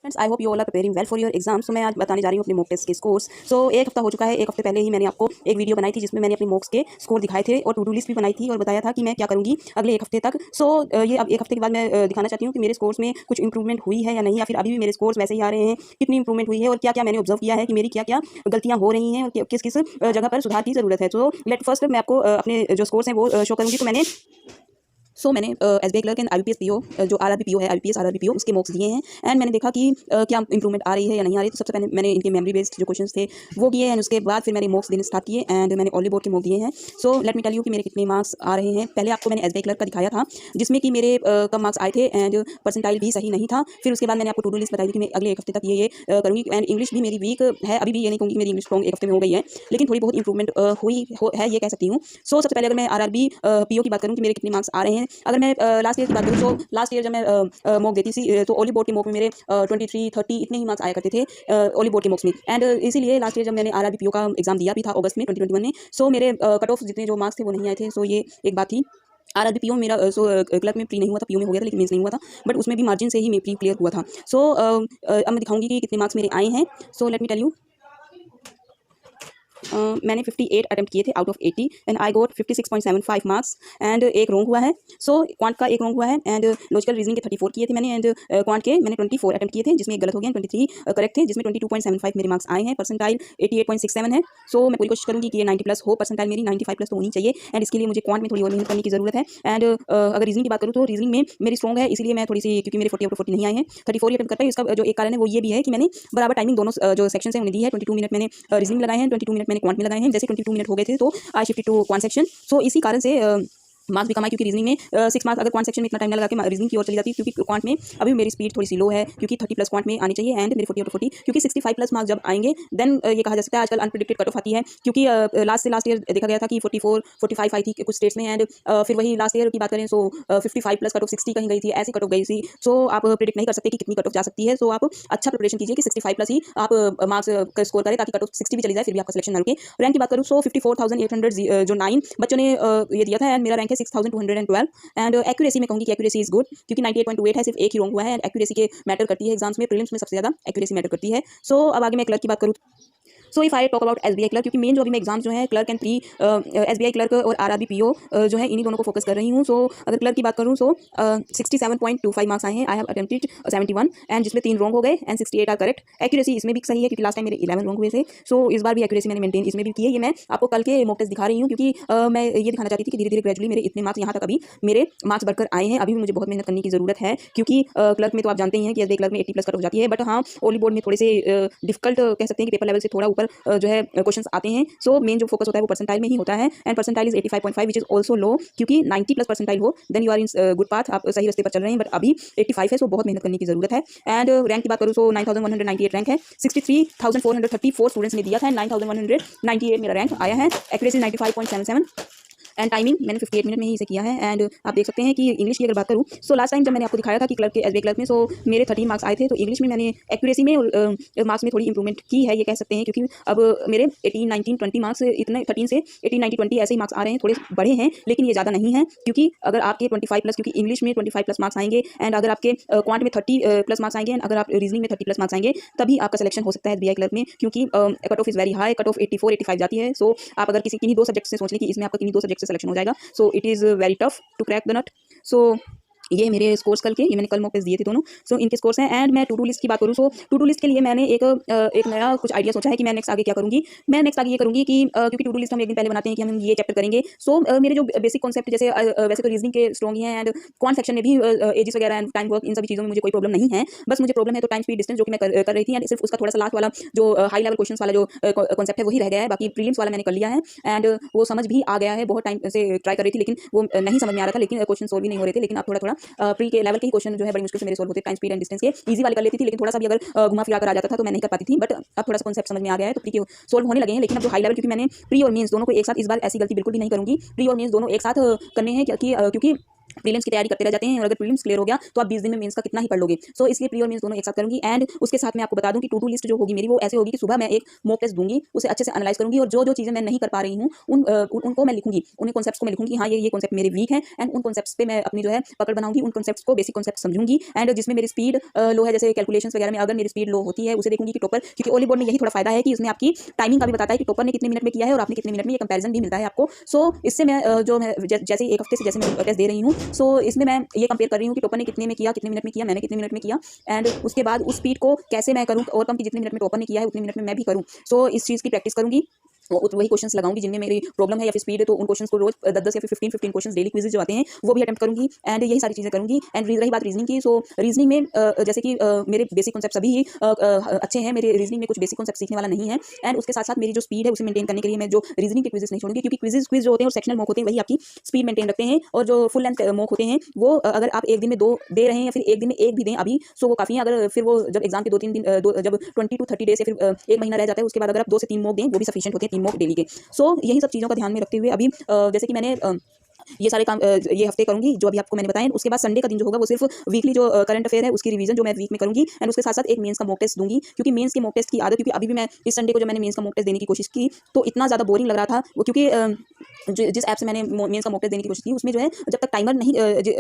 Friends, I hope you all are preparing well for your exam. So मैं आज बताने जा रही हूँ अपने मॉक टेस्ट के स्कोर्स। सो एक हफ्ता हो चुका है। एक हफ्ते पहले ही मैंने आपको एक वीडियो बनाई थी जिसमें मैंने अपने मॉक्स के स्कोर दिखाए थे और टू डू लिस्ट भी बनाई थी और बताया था कि मैं क्या करूँगी अगले एक हफ्ते तक। सो ये अब एक हफ्ते के बाद मैं दिखाना चाहती हूँ कि मेरे स्कोर्स में कुछ इंप्रूवमेंट हुई है या नहीं, या फिर अभी भी मेरे स्कोर्स वैसे ही आ रहे हैं, कितनी इंप्रूवमेंट हुई है और क्या क्या मैंने ऑब्जर्व किया है कि मेरी क्या क्या गलतियाँ हो रही हैं और किस किस जगह पर सुधार की ज़रूरत है। तो लेट फर्स्ट मैं आपको अपने जो स्कोर्स हैं वो शो करूँगी। तो मैंने SBI clerk and IBPS PO जो आरआरबी पीओ है, आईबीपीएस आरआरबी पीओ, उसके मॉक्स दिए हैं एंड मैंने देखा कि क्या इंप्रूवमेंट आ रही है या नहीं आ रही। तो सबसे पहले मैंने इनके मेमोरी बेस्ड जो क्वेश्चंस थे वो किए एंड उसके बाद फिर मैंने मॉक्स देने स्टार्ट किए एंड मैंने ऑली बोर्ड के मॉक दिए हैं। So let me tell you कि मेरे कितने मार्क्स आ रहे हैं। पहले आपको मैंने एसबीआई क्लर्क का दिखाया था जिसमें कि मेरे कम मार्क्स आए थे एंड परसेंटाइल भी सही नहीं था। फिर उसके बाद मैंने आपको टू डू लिस्ट बताई थी कि मैं अगले एक हफ्ते तक ये करूँगी एंड इंग्लिश भी मेरी वीक है। अभी भी ये नहीं कहूँगी मेरी इंग्लिश स्ट्रॉन्ग एक हफ्ते में हो गई है, लेकिन थोड़ी बहुत इंप्रूवमेंट हुई है, ये कह सकती हूँ। सो सबसे पहले अगर मैं आरआरबी पीओ की बात करूँ कि मेरे कितने मार्क्स आ रहे हैं। अगर मैं लास्ट ईयर की बात करूँ तो लास्ट ईयर जब मैं मॉक देती थी तो ओली बोर्ड के मॉक में मेरे 23 30 इतने ही मार्क्स आया करते थे ओली बोर्ड के मॉक्स में एंड इसीलिए लास्ट ईयर जब मैंने आरआरबी पीओ का एग्जाम दिया भी था अगस्त में 2021 में, सो मेरे कट ऑफ जितने जो मार्क्स थे वो नहीं आए थे। सो ये एक बात थी। आरआरबी पीओ मेरा क्लर्क में प्री नहीं हुआ था, पीओ में हो गया था लेकिन मेंस नहीं हुआ था, बट उसमें भी मार्जिन से ही मैं प्री क्लियर हुआ था। सो अब मैं दिखाऊंगी कि कितने मार्क्स मेरे आए हैं। So let me tell you. मैंने 58 अटेम्प्ट किए थे out of 80 and I got 56.75 marks and एक रॉन्ग हुआ है। सो क्वांट का एक रॉन्ग हुआ है एंड लॉजिकल रीजनिंग के 34 किए थे मैंने एंड क्वांट के मैंने 24 अटेम्प्ट किए थे जिसमें एक गलत हो गया, 23 करेक्ट थे जिसमें 22.75 मेरे मार्क्स आए हैं। परसेंटाइल 88.67 है। सो मैं पूरी कोशिश करूँगी कि ये 90 प्लस हो, परसेंटाइल मेरी 95 प्लस तो होनी चाहिए एंड इसके लिए मुझे क्वांट में थोड़ी और मेहनत करने की जरूरत है। एंड अगर रीजनिंग की बात करूँ तो रीजनिंग में मेरी स्ट्रॉन्ग है, इसीलिए मैं थोड़ी सी, क्योंकि मेरे 40 आउट ऑफ 40 नहीं आए हैं, 34 अटेम्प्ट कर पाई। इसका जो एक कारण है वो ये भी है कि मैंने बराबर टाइमिंग दोनों जो सेक्शन है उन्हें दी है। 22 मिनट मैंने रीजनिंग लगाए हैं, 22 मिनट मैंने क्वांट में लगाए हैं। जैसे 22 मिनट हो गए थे तो I shifted to quant section. So इसी कारण से मार्क्स भी कमाए, क्योंकि रीजनिंग में 6 मार्क्स अगर क्वांट सेक्शन में इतना टाइम ना लगा के रीजनिंग की ओर चली जाती, क्योंकि क्वांट में अभी मेरी स्पीड थोड़ी सी लो है, क्योंकि 30 प्लस क्वांट में आनी चाहिए एंड मेरे 40 आउट ऑफ 40, क्योंकि 65 प्लस मार्क्स जब आएंगे देन ये कहा जा सकता है आजकल अनप्रेडिक्टेड कट ऑफ आती है, क्योंकि लास्ट ईयर देखा गया था कि 44 45 आई थी कुछ स्टेट्स में एंड फिर वही लास्ट ईयर की बात करें सो 55 प्लस कट ऑफ 60 कहीं गई थी, ऐसी कट ऑफ गई थी। सो आप प्रेडिक्ट नहीं कर सकते कि कितनी कट ऑफ जा सकती है। सो आप अच्छा प्रिपरेशन कीजिए कि 65 प्लस ही आप मार्क्स का स्कोर करें ताकि कट ऑफ 60 भी चली जाए फिर भी आपका सिलेक्शन ना रुके। रैंक की बात करूँ सो 54,800 जो 9 बच्चों ने ये दिया था एंड मेरा रैंक है 6,212 एंड एक्यूरेसी में कहूंगी कि एक्यूरेसी इज गुड, क्योंकि 98.28 है, सिर्फ एक ही रॉन्ग हुआ है एंड एक्यूरेसी के मैटर करती है एग्जाम्स में, प्रीलिम्स में सबसे ज्यादा एक्यूरेसी मैटर करती है। सो अब आगे मैं क्लर्क की बात करूँ। So if I talk about SBI clerk, क्योंकि मेन जो अभी मैं एग्जाम जो है clerk and pre SBI clerk और आरआरबी पीओ जो है इन्हीं दोनों को फोकस कर रही हूँ। सो अगर क्लर्क की बात करूँ सो 67.25 मार्क्स आए हैं। आई हैव अटेम्प्टेड 71 एंड जिसमें 3 रॉन्ग हो गए एंड 68 आर करेक्ट। एक्यूरेसी इसमें भी सही है क्योंकि लास्ट टाइम मेरे 11 रॉन्ग हुए थे। सो इस बार भी एक्यूरेसी मैंने मेंटेन इसमें भी की है। ये मैं आपको कल के मॉक टेस्ट दिखा रही हूँ क्योंकि मैं ये दिखाना चाहती थी कि धीरे धीरे ग्रेजुअली मेरे इतने मार्क्स यहाँ तक अभी मेरे मार्क्स बढ़कर आए हैं। अभी भी मुझे बहुत मेहनत करने की जरूरत है, क्योंकि क्लर्क में तो आप जानते ही हैं कि एसबीआई क्लर्क में 80 प्लस कट हो जाती है, बट हाँ ओली बोर्ड में थोड़े से डिफिकल्ट कह सकते हैं कि पेपर लेवल से थोड़ा ऊपर जो है क्वेश्चंस आते हैं। सो मेन जो फोकस होता है वो परसेंटाइल में ही होता है and percentile is 85.5 which is also low, क्योंकि 90 प्लस परसेंटाइल हो then you are in good path, आप सही रास्ते पर चल रहे हैं, बट अभी 85 है। सो बहुत मेहनत करने की जरूरत है। एंड रैंक की बात करूँ सो 9198 रैंक है, 63,434 स्टूडेंट्स ने दिया था, 9198 मेरा रैंक आया है। एक्यूरेसी 95.77 एंड टाइमिंग मैंने 58 मिनट में ही इसे किया है। एंड आप देख सकते हैं कि इंग्लिश की अगर बात करूँ सो लास्ट टाइम जब मैंने आपको दिखाया था कि क्लर्क के एसबीआई क्लर्क में सो मेरे 13 मार्क्स आए थे, तो इंग्लिश में मैंने एक्यूरेसी में मार्क्स में थोड़ी इंप्रूवमेंट की है, ये कह सकते हैं, क्योंकि अब मेरे 18 19 20 मार्क्स इतने 13 से 18 19 20 ऐसे ही मार्क्स आ रहे हैं, थोड़े बड़े हैं लेकिन ये ज़्यादा नहीं है, क्योंकि अगर आपके 25 प्लस, क्योंकि इंग्लिश में 25 प्लस मार्क्स आएंगे एंड अगर आपके क्वांट में 30 प्लस मार्क्स आएंगे एंड अगर आप रीजनिंग में 30 प्लस मार्क्स आएंगे तभी आपका सिलेक्शन हो सकता है एसबीआई क्लर्क में, क्योंकि cut off is very high, cut off 84 85 जाती है। सो आप अगर किन्हीं 2 सब्जेक्ट से सोच लें कि इसमें आपका किन्हीं 2 सब्जेक्ट से सिलेक्शन हो जाएगा, so it is very tough to crack the nut. So ये मेरे स्कोर्स कल के, ये मैंने कल मॉक टेस्ट दिए थे दोनों। सो इनके स्कोर्स हैं एंड मैं टू डू लिस्ट की बात करूँ सो टू डू लिस्ट के लिए मैंने एक नया कुछ आइडिया सोचा है कि मैं नेक्स्ट आगे क्या करूँगी। मैं नेक्स्ट आगे ये करूँगी कि क्योंकि टू डू लिस्ट हम एक दिन पहले बनाते हैं कि हम ये चैप्टर करेंगे। सो मेरे जो बेसिक कॉन्सेप्ट जैसे वैसे तो रीजनिंग के स्ट्रॉन्ग ही हैं एंड क्वांट सेक्शन में भी एजिस वगैरह एंड टाइम वर्क इन सभी चीज़ों में मुझे कोई प्रॉब्लम नहीं है। बस मुझे प्रॉब्लम है तो टाइम स्पीड डिस्टेंस जो कि मैं कर रही थी एंड सिर्फ उसका थोड़ा सा लास्ट वाला जो हाई लेवल क्वेश्चन वाला जो कॉन्सेप्ट है वही रह गया है, बाकी प्रीलिम्स वाला मैंने कर लिया है एंड वो समझ भी आ गया है। बहुत टाइम से ट्राई कर रही थी लेकिन वो नहीं समझ में आ रहा था, लेकिन क्वेश्चन सोल्व भी नहीं हो रहे थे, लेकिन अब थोड़ा थोड़ा प्री के लेवल के क्वेश्चन जो है बड़ी मुश्किल से मेरे सोल्व होते हैं। टाइम स्पीड एंड डिस्टेंस के इजी वाले कर लेती थी, लेकिन थोड़ा सा भी अगर घुमा फिरा कर आ जाता था तो मैं नहीं कर पाती थी, बट अब थोड़ा सा कॉन्सेप्ट समझ में आ गया है तो प्री के सोल्व होने लगे हैं। लेकिन अब जो हाई लेवल, क्योंकि मैंने प्री और मेंस दोनों को एक साथ, इस बार ऐसी गलती बिल्कुल भी नहीं करूंगी, प्री और मेंस दोनों एक साथ करने हैं क्योंकि प्रीलिम्स की तैयारी करते रह जाते हैं और अगर प्रीलिम्स क्लियर हो गया तो आप 20 दिन में मेंस का कितना ही पढ़ लोगे। सो इसलिए प्री और मेंस दोनों एक साथ करूंगी। एंड उसके साथ मैं आपको बता दूं कि टू डू लिस्ट जो होगी मेरी वो ऐसे होगी कि सुबह मैं एक मॉक टेस्ट दूंगी, उसे अच्छे से एनालाइज करूंगी और जो चीज़ें मैं नहीं कर पा रही हूँ उनको मैं लिखूंगी, उन कॉन्सेप्ट्स को मैं लिखूंगी, हाँ ये कॉन्सेप्ट मेरे वीक है एंड उन कॉन्सेप्ट्स पे मैं अपनी जो है पकड़ बनाऊंगी, उन कॉन्सेप्ट्स को बेसिक कॉन्सेप्ट समझूंगी। एंड जिसमें मेरी स्पीड लो है, जैसे कैलकुलेशंस वगैरह में अगर मेरी स्पीड लो होती है उसे देखूंगी कि टॉपर, क्योंकि ओली बोर्ड में यही थोड़ा फायदा है कि उसमें आपकी टाइमिंग का भी बताता है कि टॉपर ने कितने मिनट में किया है और आपने कितने मिनट में, ये कंपैरिजन भी मिलता है आपको। सो इससे मैं जो मैं जैसे एक हफ्ते से जैसे मैं टेस्ट दे रही हूँ, सो इसमें मैं ये कंपेयर कर रही हूँ कि टॉपर ने कितने में किया, कितने मिनट में किया, मैंने कितने मिनट में किया एंड उसके बाद उस स्पीड को कैसे मैं करूँ ओवरकम की, जितने मिनट में टॉपर ने किया है उतने मिनट में मैं भी करूँ। सो इस चीज़ की प्रैक्टिस करूँगी, वही क्वेश्चंस लगाऊंगी जिनमें मेरी प्रॉब्लम है या फिर स्पीड है, तो उन क्वेश्चंस को रोज 10 या फिर 15 क्वेश्चंस डेली क्विज़ जो आते हैं वो भी अटेम्प्ट करूंगी एंड यही सारी चीज़ें करूंगी। एंड रही बात रीजनिंग की, सो रीजनिंग में जैसे कि मेरे बेसिक कॉन्सेप्ट सभी ही अच्छे हैं, मेरे रीजनिंग में कुछ बेसिक कॉन्सेप्ट सीखने वाला नहीं है। एंड उसके साथ साथ मेरी जो स्पीड है उसे मेंटेन करने के लिए मैं जो रीजनिंग के क्विज़ेस नहीं छोड़ूंगी, क्योंकि क्विज जो होते हैं और सेक्शनल मॉक होते हैं वही आपकी स्पीड मेंटेन रखते हैं, और जो फुल लेंथ मॉक होते हैं वो अगर आप एक दिन में 2 दे रहे हैं या फिर एक दिन में एक भी दें अभी, सो वो काफ़ी है। अगर फिर वो जब एग्जाम के 2-3 दिन जब 20 to 30 डेज या फिर 1 महीना रह जाता है उसके बाद अगर आप 2 से 3 मॉक दें वो भी सफिशिएंट होते हैं, 3 मॉक डेली के। सो यही सब चीज़ों का ध्यान में रखते हुए अभी जैसे कि मैंने ये सारे काम ये हफ्ते करूंगी जो अभी आपको मैंने बताया। उसके बाद संडे का दिन जो होगा वो सिर्फ वीकली जो करंट अफेयर है उसकी रिवीजन जो मैं वीक में करूंगी एंड उसके साथ साथ एक मेंस का मॉक टेस्ट दूंगी, क्योंकि मेंस के मॉक टेस्ट की आदत, क्योंकि अभी भी मैं इस संडे को जो मैंने मेंस का मॉक टेस्ट देने की कोशिश की तो इतना ज़्यादा बोरिंग लग रहा था वो, क्योंकि जिस ऐप से मैंने मेंस का मॉक टेस्ट देने की कोशिश की उसमें जो है जब तक टाइमर नहीं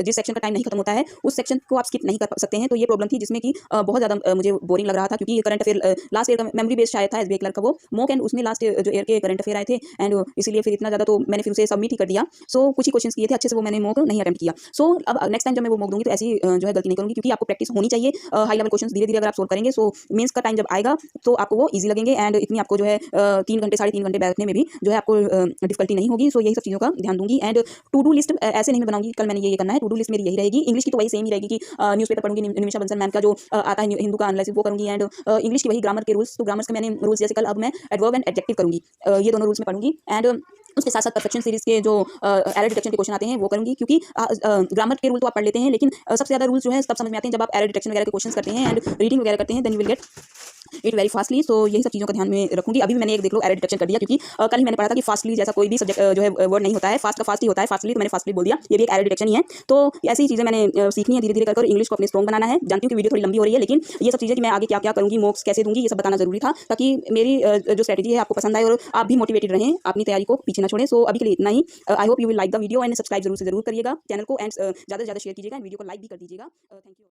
जिस सेक्शन का टाइम नहीं खत्म होता है उस सेक्शन को आप स्किप नहीं कर सकते हैं, तो ये प्रॉब्लम थी जिसमें कि बहुत ज़्यादा मुझे बोरिंग लग रहा था, क्योंकि करंट अफेयर लास्ट ईयर का मेमोरी बेस्ड शायद था एसबीआई क्लर्क का वो मॉक एंड उसमें लास्ट जो ईयर के करंट अफेयर आए थे एंड इसीलिए फिर इतना ज़्यादा तो मैंने फिर उसे सबमिट ही कर दिया। सो कुछ ही क्वेश्चन किए थे अच्छे से, वो मैंने मॉक नहीं अटेम्प्ट किया। सो अब नेक्स्ट टाइम जब मैं वो मॉक दूंगी तो ऐसी जो है गलती नहीं करूंगी, क्योंकि आपको प्रैक्टिस होनी चाहिए। हाई लेवल क्वेश्चन धीरे धीरे अगर आप सोल्व करेंगे सो मेंस का टाइम जब आएगा तो आपको वो ईजी लगेंगे एंड इतनी आपको जो है 3 घंटे 3.5 घंटे बैठने में भी जो है आपको डिफिकल्टी नहीं होगी। सो यही सब चीज़ों का ध्यान दूंगी एंड टू डू लिस्ट ऐसे नहीं मैं बनाऊंगी कल मैंने ये करना है, टू डू लिस्ट मेरी यही रहेगी। इंग्लिश की तो वही सेम ही रहेगी कि न्यूज़पेपर पढ़ूंगी, निमिषा बंसल मैम का जो आता है हिंदू का एनालिसिस वो करूंगी एंड इंग्लिश की वही ग्रामर के रूल्स, तो ग्रामर्स के मैंने रूल्स जैसे कल अब मैं एडवर्ब एंड एडजेक्टिव करूंगी, ये दोनों रूल्स में पढ़ूंगी एंड उसके साथ साथ परफेक्शन सीरीज के जो एरर डिटेक्शन के क्वेश्चन आते हैं वो करूंगी, क्योंकि ग्रामर के रूल तो आप पढ़ लेते हैं लेकिन सबसे ज़्यादा रूल्स जो है तब समझ में आते हैं जब आप एरर डिटेक्शन वगैरह के क्वेश्चन करते हैं एंड रीडिंग वगैरह करते हैं, then you will get it very fastly. So यही सब चीज़ों का ध्यान में रखूंगी। अभी भी मैंने एक देख लो एरर डिटेक्शन कर दिया, क्योंकि कल ही मैंने पढ़ा था कि फास्टली जैसा कोई भी सब्जेक्ट जो है वर्ड नहीं होता है, फास्ट का फास्ट ही होता है, फास्टली तो मैंने फास्टली बोल दिया, ये भी एक एरर डिटेक्शन ही है। तो ऐसी चीज़ें मैंने सीखनी है धीरे धीरे कर इंग्लिश को अपने स्ट्रॉन्ग बनाना है। जानती हूँ कि वीडियो थोड़ी लंबी हो रही है लेकिन ये सब चीज़ें कि मैं आगे क्या क्या करूँगी, मॉक्स कैसे दूंगी, ये सब बताना जरूरी था ताकि मेरी जो स्ट्रेटजी है आपको पसंद आए और आप भी मोटिवेटेड रहें, अपनी तैयारी को पीछे ना छोड़ें। सो अभी के लिए इतना ही। I hope you will like the video and subscribe जरूर से जरूर करिएगा चैनल को एंड ज़्यादा से ज़्यादा शेयर कीजिएगा, वीडियो को लाइक भी कर दीजिएगा। Thank you.